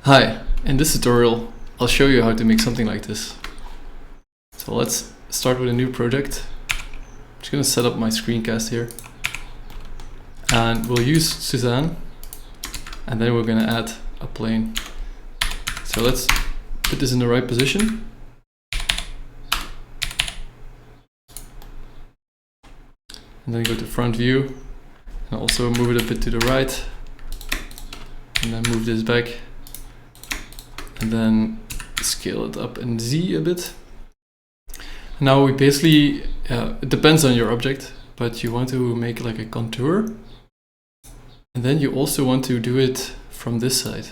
Hi, in this tutorial I'll show you how to make something like this. So let's start with a new project. I'm just going to set up my screencast here. And we'll use Suzanne, and then we're going to add a plane. So let's put this in the right position. And then go to front view, and also move it a bit to the right. And then move this back. And then scale it up in Z a bit. Now we basically, it depends on your object, but you want to make like a contour. And then you also want to do it from this side.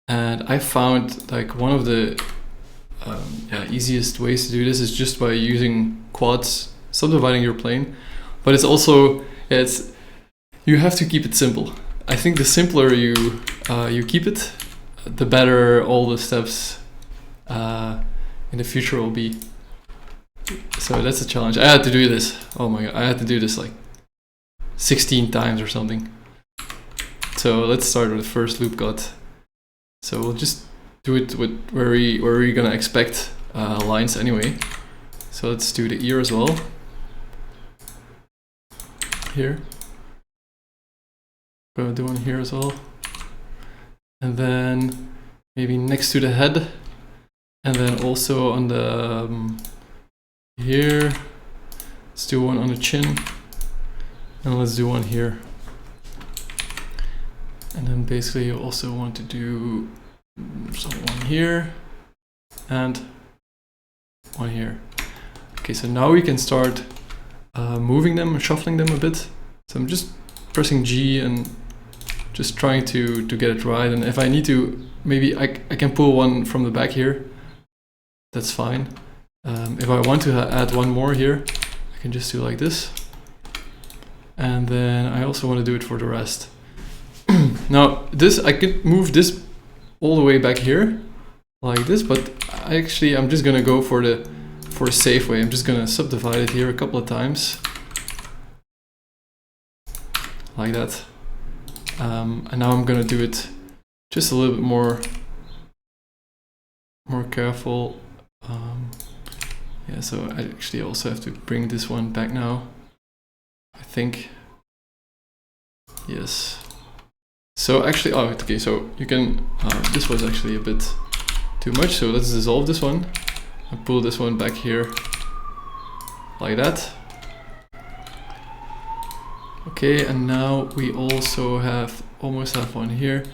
And I found like one of the easiest ways to do this is just by using quads, subdividing your plane. But it's also, you have to keep it simple. I think the simpler you keep it, the better all the steps in the future will be. So that's a challenge. I had to do this. Oh my god, I had to do this like 16 times or something. So let's start with the first loop cut. So we'll just do it with where we're gonna expect lines anyway. So let's do the ear as well. Here. Gonna do one here as well. And then maybe next to the head, and then also on the here. Let's do one on the chin, and let's do one here. And then basically you also want to do one here and one here. Okay, so now we can start moving them and shuffling them a bit. So I'm just pressing G and just trying to get it right. And if I need to, maybe I can pull one from the back here. That's fine. If I want to add one more here, I can just do like this. And then I also want to do it for the rest. Now this, I could move this all the way back here like this, but I'm just gonna go for a safe way. I'm just gonna subdivide it here a couple of times like that. And now I'm gonna do it just a little bit more careful. Yeah, so I actually also have to bring this one back now, I think. Yes. So actually, oh, okay, so you can, this was actually a bit too much, so let's dissolve this one and pull this one back here like that. Okay, and now we also almost have one here.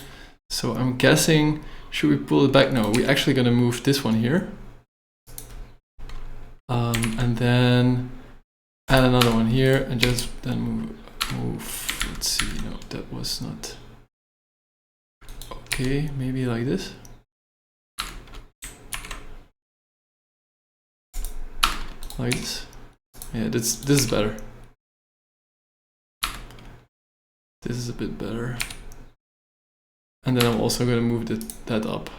So I'm guessing, should we pull it back? No, we're actually gonna move this one here. And then add another one here and just then move, let's see, no, that was not. Okay, maybe like this. Like this. Yeah, this is better. This is a bit better. And then I'm also going to move that up.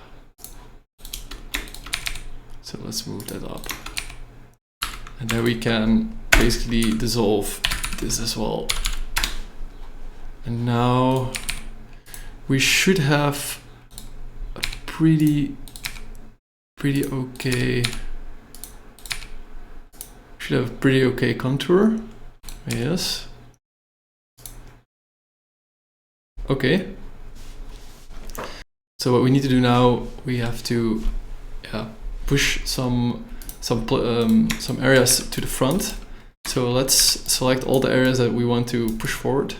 So let's move that up. And then we can basically dissolve this as well. And now we should have a pretty okay, contour. Yes. Okay. So what we need to do now, we have to push some areas to the front. So let's select all the areas that we want to push forward.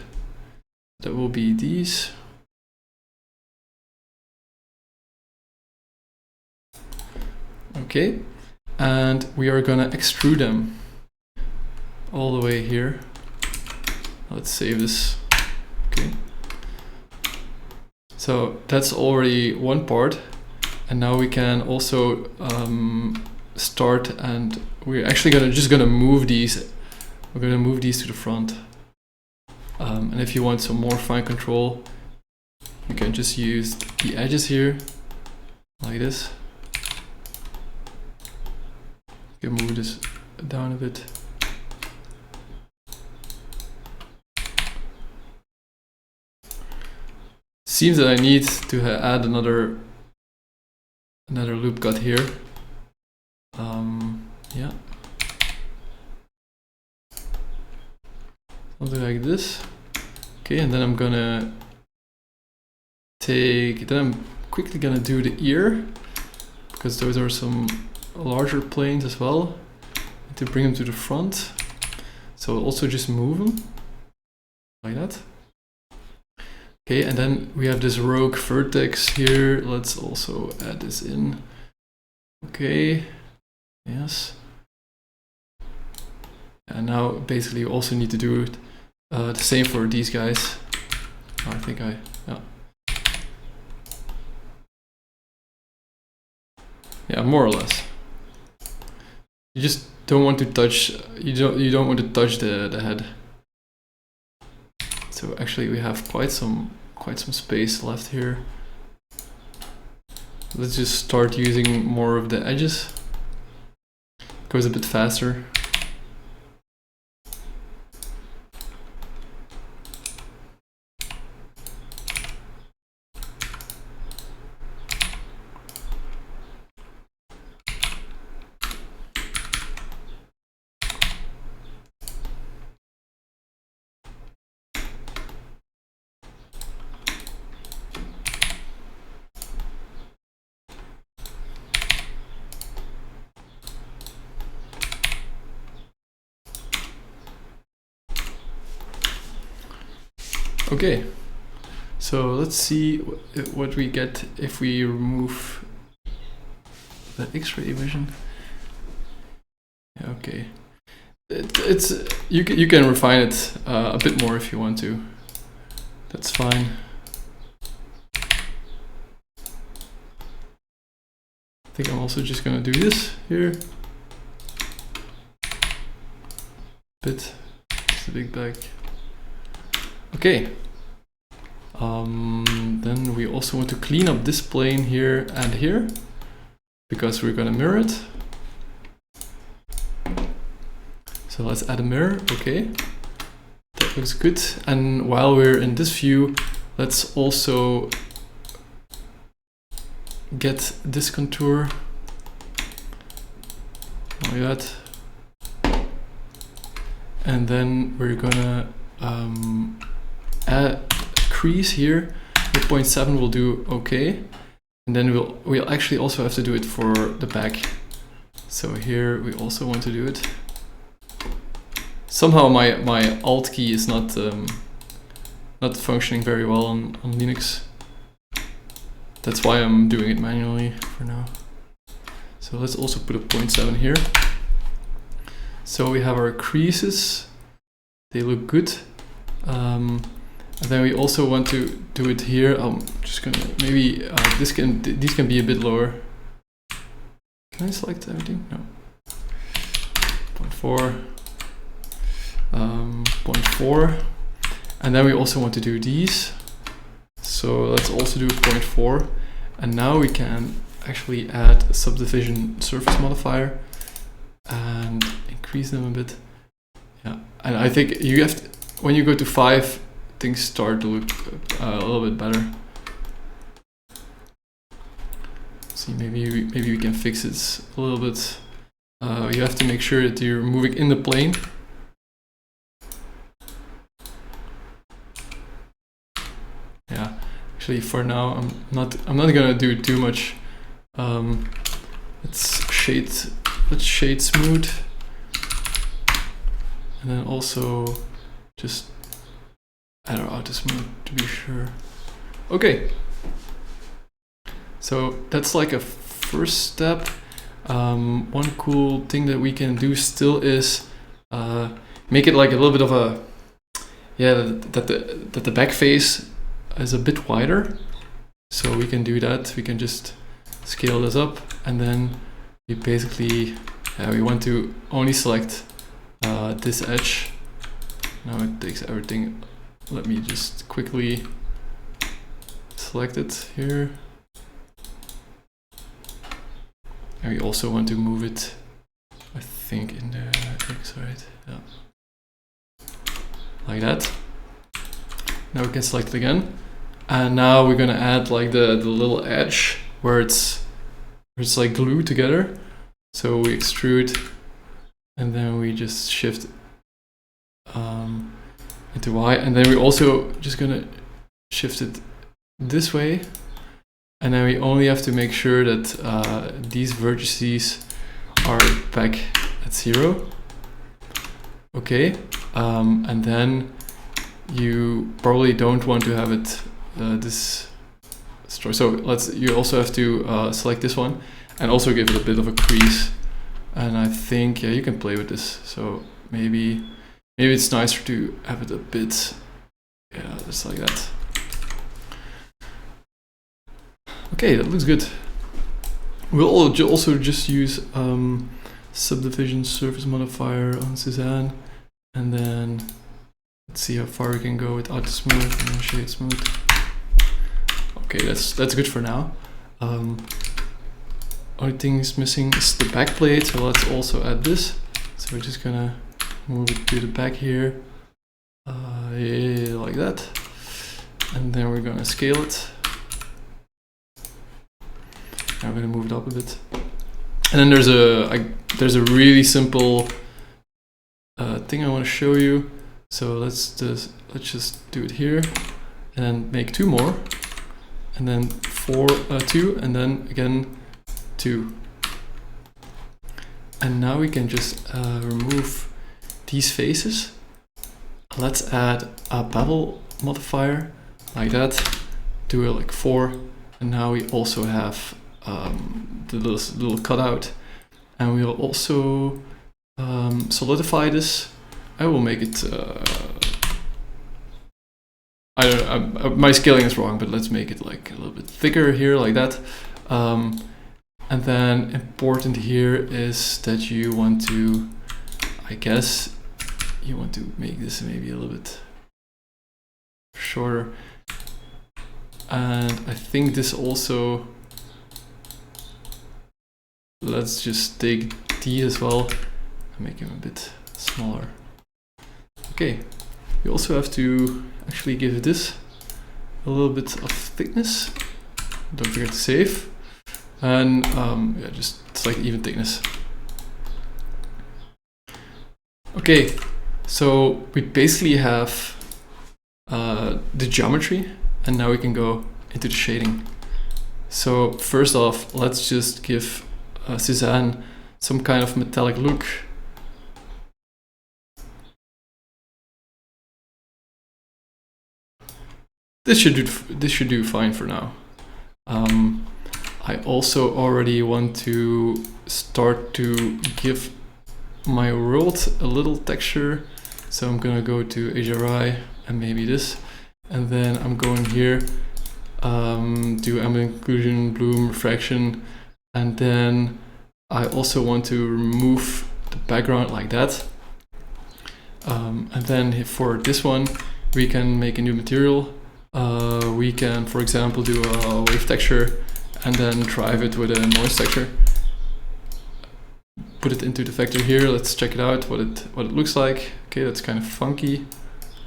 That will be these. Okay, and we are gonna extrude them all the way here. Let's save this. Okay. So that's already one part, and now we can also start, and we're actually gonna move these. We're gonna move these to the front. And if you want some more fine control, you can just use the edges here, like this. You can move this down a bit. seems that I need to add another loop cut here. Yeah, something like this. Okay, and then I'm gonna I'm quickly gonna do the ear, because those are some larger planes as well, to bring them to the front. So I'll also just move them like that. Okay, and then we have this rogue vertex here. Let's also add this in. Okay, yes. And now basically you also need to do it the same for these guys. Oh, I think yeah, more or less. You just don't want to touch. You don't want to touch the head. So actually, we have quite some space left here. Let's just start using more of the edges. Goes a bit faster. Okay, so let's see what we get if we remove the X-ray vision. Yeah, okay, it's you can refine it a bit more if you want to. That's fine. I think I'm also just gonna do this here. Just a big bag. Okay. Then we also want to clean up this plane here and here, because we're gonna mirror it. So let's add a mirror. Okay, that looks good. And while we're in this view, let's also get this contour like that. And then we're gonna add a crease here. The 0.7 will do okay. And then we'll actually also have to do it for the back. So here we also want to do it. Somehow my Alt key is not functioning very well on Linux. That's why I'm doing it manually for now. So let's also put a 0.7 here. So we have our creases. They look good. And then we also want to do it here. I'm just gonna maybe these can be a bit lower. Can I select everything? No. 0.4. 0.4. And then we also want to do these. So let's also do 0.4. And now we can actually add a subdivision surface modifier and increase them a bit. Yeah, and I think you have to, when you go to 5, things start to look a little bit better. See, maybe we can fix it a little bit. You have to make sure that you're moving in the plane. Yeah, actually for now I'm not gonna do too much. Let's shade smooth, and then also just add our auto smooth to be sure. Okay, so that's like a first step. One cool thing that we can do still is make it like a little bit of a, yeah, that the back face is a bit wider. So we can do that. We can just scale this up, and then we basically we want to only select this edge. Now it takes everything. Let me just quickly select it here. And we also want to move it, I think, in the X, right? Yeah. Like that. Now we can select it again. And now we're gonna add like the little edge where it's like glued together. So we extrude, and then we just shift into Y, and then we also just gonna shift it this way, and then we only have to make sure that these vertices are back at 0. Okay, and then you probably don't want to have it this story. So you also have to select this one and also give it a bit of a crease. And I think, yeah, you can play with this. So maybe it's nicer to have it a bit, yeah, just like that. Okay, that looks good. We'll also just use subdivision surface modifier on Cezanne, and then let's see how far we can go with auto smooth and then shade smooth. Okay, that's good for now. Only thing is missing is the back plate, so let's also add this. So we're just gonna move it to the back here, yeah, like that, and then we're gonna scale it. Now we're gonna move it up a bit, and then there's a really simple thing I want to show you. So let's just do it here, and then make 2 more, and then 2, and then again 2. And now we can just remove these faces. Let's add a bevel modifier like that. Do it like 4, and now we also have the little cutout, and we'll also solidify this. I will make it. My scaling is wrong, but let's make it like a little bit thicker here, like that. And then important here is that you want to, I guess, you want to make this maybe a little bit shorter. And I think this also, let's just take these as well and make them a bit smaller. Okay, we also have to actually give this a little bit of thickness. Don't forget to save. And yeah, just it's like even thickness. Okay, so we basically have the geometry, and now we can go into the shading. So first off, let's just give Cezanne some kind of metallic look. This should do fine for now. I also already want to start to give my world a little texture. So I'm gonna go to HRI and maybe this, and then I'm going here, do ambient occlusion, bloom, refraction, and then I also want to remove the background like that. And then for this one, we can make a new material. We can, for example, do a wave texture and then drive it with a noise texture. Put it into the vector here. Let's check it out, what it looks like. Okay, that's kind of funky.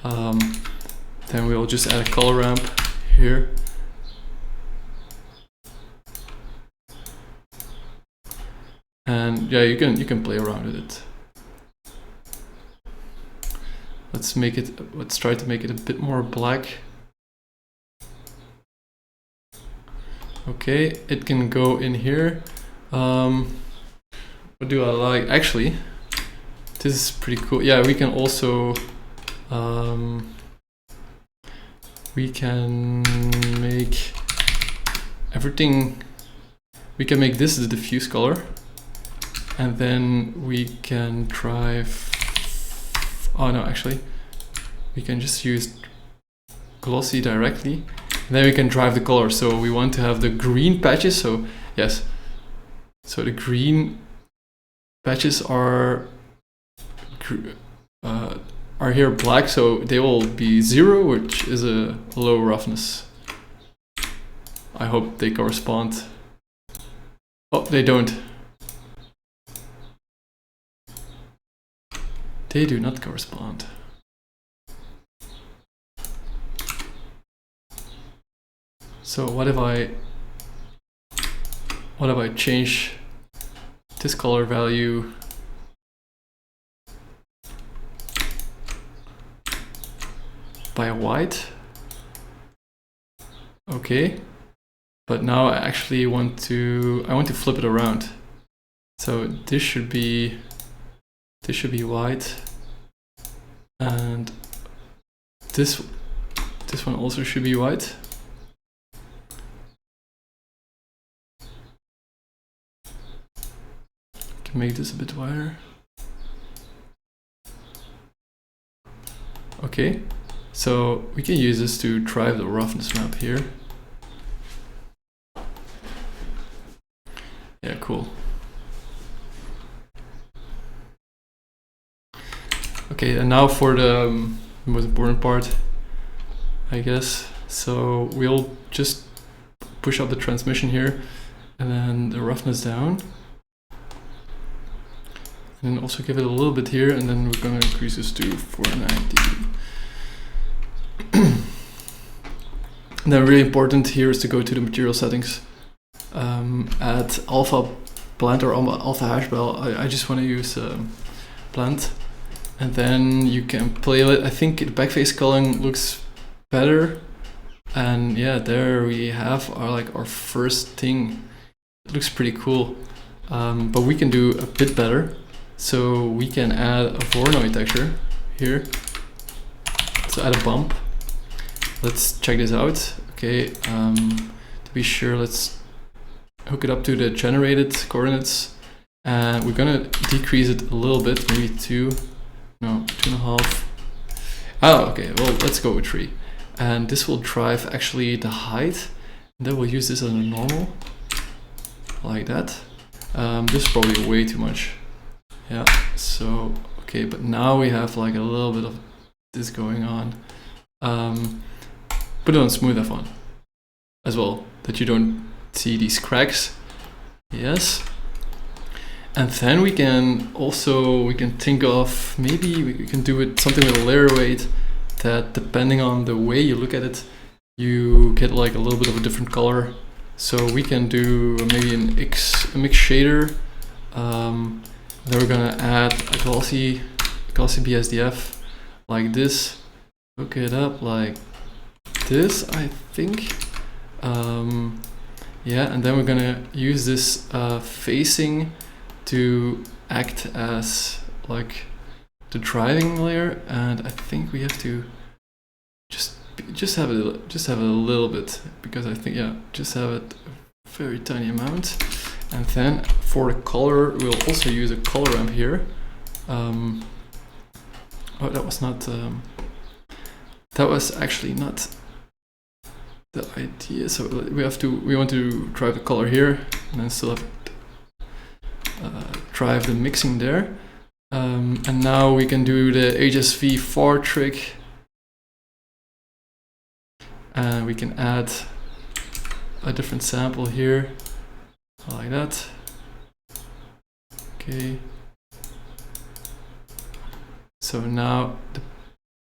Then we'll just add a color ramp here. And yeah, you can play around with it. Let's try to make it a bit more black. Okay, it can go in here. What do I like? Actually, this is pretty cool. Yeah, we can also we can make everything. We can make this the diffuse color, and then we can drive. Oh no, actually, we can just use glossy directly. And then we can drive the color. So we want to have the green patches. So yes, so the green patches are here black, so they will be 0, which is a low roughness. I hope they correspond. Oh, they don't. They do not correspond. So what if I change this color value by a white? Okay, but now I actually want to flip it around. So this should be white, and this one also should be white. Can make this a bit wider. Okay, so we can use this to drive the roughness map here. Yeah, cool. Okay, and now for the most important part, I guess. So we'll just push up the transmission here, and then the roughness down. And then also give it a little bit here, and then we're gonna increase this to 490. And then really important here is to go to the material settings. At alpha blend or alpha hash bell, I just want to use blend, and then you can play it. I think the backface culling looks better, and yeah, there we have our first thing. It looks pretty cool, but we can do a bit better. So we can add a Voronoi texture here. So add a bump. Let's check this out. Okay, to be sure, let's hook it up to the generated coordinates, and we're gonna decrease it a little bit, maybe 2.5. Oh, okay, well, let's go with 3. And this will drive actually the height, and then we'll use this as a normal, like that. This is probably way too much. Yeah, so, okay, but now we have like a little bit of this going on. Put it on smooth F1 as well, that you don't see these cracks. Yes. And then we can think of, maybe we can do it something with a layer weight, that depending on the way you look at it, you get like a little bit of a different color. So we can do maybe a mix shader. Then we're gonna add a glossy BSDF like this. Hook it up like this, I think. Yeah, and then we're gonna use this facing to act as like the driving layer, and I think we have to just have a little bit, because I think, yeah, just have it a very tiny amount. And then for the color, we'll also use a color ramp here. Oh, that was actually not the idea. So we want to drive the color here, and then still have drive the mixing there. And now we can do the HSV4 trick, and we can add a different sample here. Like that. Okay. So now,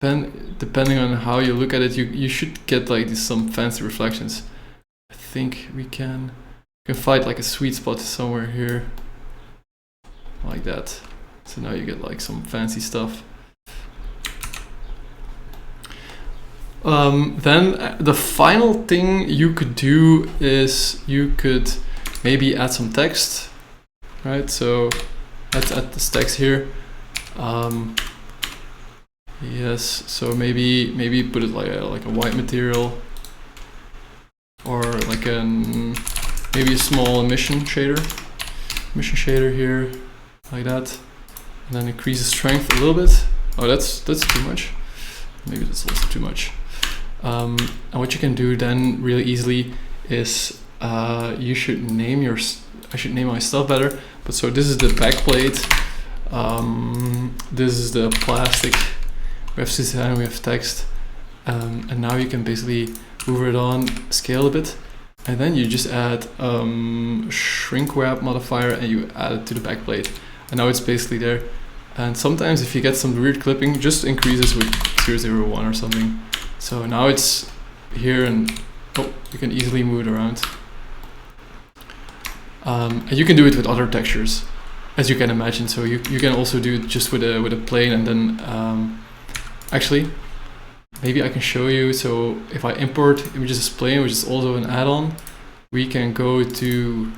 depending on how you look at it, you should get like some fancy reflections. I think we can find like a sweet spot somewhere here, like that. So now you get like some fancy stuff. Then the final thing you could do is you could maybe add some text, right? So let's add this text here. Yes, so maybe put it like a white material, or like maybe a small emission shader here, like that, and then increase the strength a little bit. Oh, that's too much. Maybe that's also too much. And what you can do then really easily is I should name my stuff better. But so this is the back plate. This is the plastic. We have design, we have text, and now you can basically move it on, scale a bit, and then you just add shrink wrap modifier, and you add it to the back plate, and now it's basically there. And sometimes if you get some weird clipping, just increase this with 001 or something. So now it's here, and Oh, you can easily move it around. And you can do it with other textures, as you can imagine. So you can also do it just with a plane, and then actually, maybe I can show you. So if I import images as plane, which is also an add-on, we can go to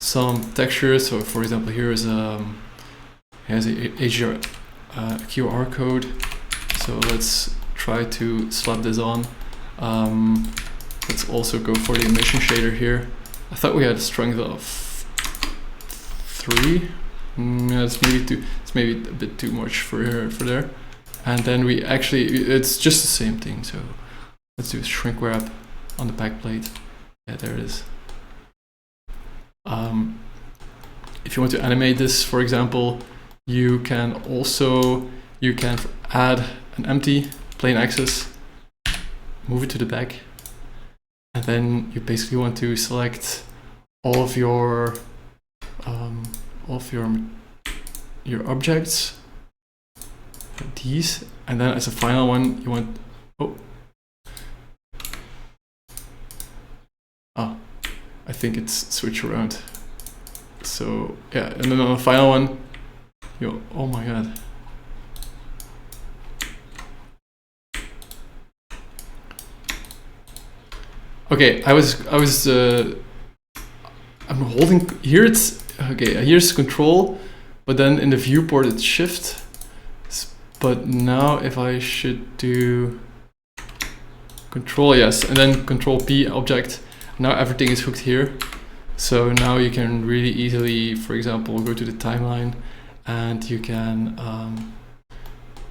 some textures. So for example, here is has a QR code. So let's try to slap this on. Let's also go for the emission shader here. I thought we had a strength of 3. Yeah, it's maybe a bit too much for there. And then we actually, it's just the same thing. So let's do a shrink wrap on the back plate. Yeah, there it is. If you want to animate this, for example, you can add an empty plane axis, move it to the back, and then you basically want to select all of your objects, these, and then as a final one you want I think it's switch around. So yeah, and then on the final one, oh my god. Okay, I'm holding here. It's okay. Here's control, but then in the viewport it's shift. But now if I should do control, yes, and then control P object. Now everything is hooked here. So now you can really easily, for example, go to the timeline, and you can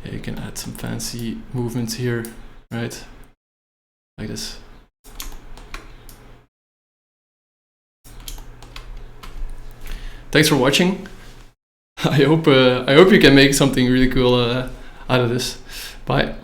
add some fancy movements here, right? Like this. Thanks for watching. I hope you can make something really cool out of this. Bye.